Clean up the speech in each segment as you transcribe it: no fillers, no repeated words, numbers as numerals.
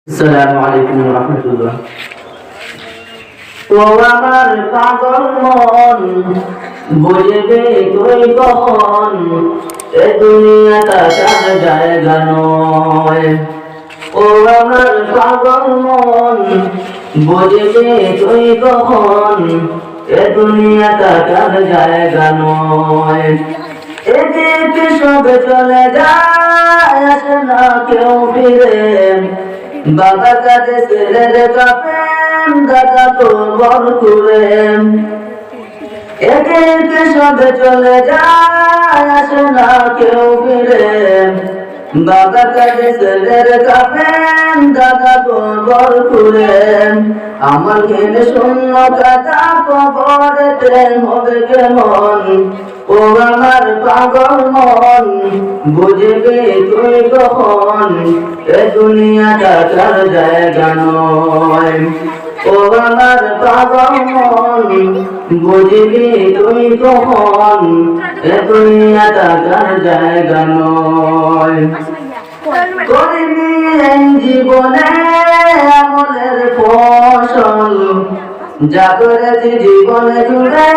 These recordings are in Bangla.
আসসালামু আলাইকুম ওয়া রাহমাতুল্লাহ। ও আমার পাগল মন, বুঝবে তুই কখন এ দুনিয়াটা কার জায়গা নয়। ও আমার পাগল মন, বুঝবে তুই কখন এ দুনিয়াটা কার জায়গা নয়। এদিকে সব চলে যায়, আসে না কেউ ফিরে। বাবা কাছে ছেলের কাপেন, দাদা তো বড় করেন। একে একে সবে চলে যায়, আসে না কেউ ফিরে। বাবা কাছে ছেলের কাপেন, দাদা তো বড় করেন। আমার ঘেনে শূন্য কাটা কবরেতে হবে কেমন। ও আমার পাগল মন, বুঝবি তুই কখন এ দুনিয়াটা কার জায়গা নয়। ও আমার পাগল মন, বুঝবি তুই কখন এ দুনিয়াটা কার জায়গা নয়। করিনি এই জীবনে আমলের ফসল, যা করেছি জীবনে জুড়ে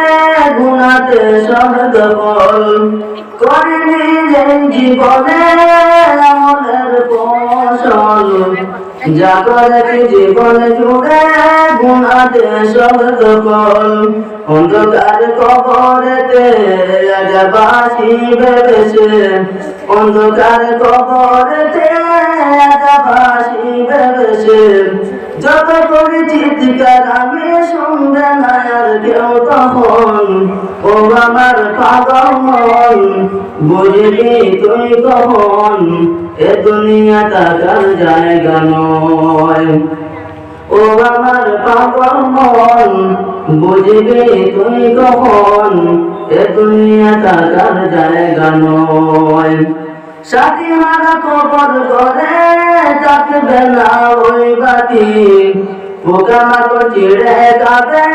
গুনাতে সব দখল। করিনি এই জীবনে আমলের ফসল, যা করেছি জীবনে জুড়ে গুনাতে সব দখল। অন্ধকার কবরেতে আজ বাঁশি বেড়েছে, অন্ধকার কবরেতে আজ বাঁশি বেড়েছে। যত করি চিৎকার আমি শুনবে না আর কেউ তখন। ও আমার পাগল মন, বুঝবি তুই কখন এ দুনিয়াটা কার জায়গা নয়। ও আমার পাগল মন, বুঝবি তুই কখন এ দুনিয়াটা কার জায়গা নয়। সাথী মারা কবর করে থাকবে না ওই বাতি, পোকা মাকড় চিড়ে খাবে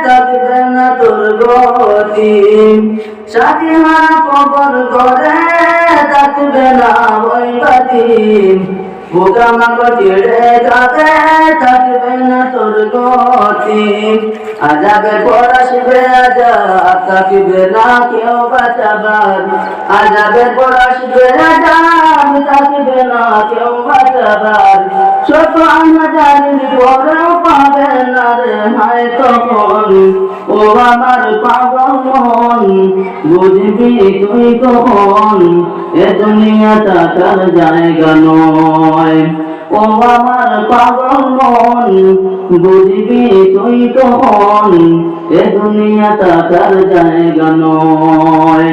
থাকবে না তোর গতি। সাথী মারা কবর করে থাকবে না ওই বাতি, পোকা মাকড় চিড়ে খাবে থাকবে না তোর গতি। আজাবের পর আসবে আজাব, থাকবে না কেউ বাঁচাবার। আজাবের পর আসবে আজাব, থাকবে না কেউ বাঁচাবার। ছোট আমরা জানি পরেও পাবে না রে হায় তখন। ও আমার পাগল মন, বুঝবি তুই কখন এ দুনিয়াটা কার জায়গা নয়। ও আমার পাগল মন, বুঝবি তুই কখন এ দুনিয়াটা কার জায়গা নয়।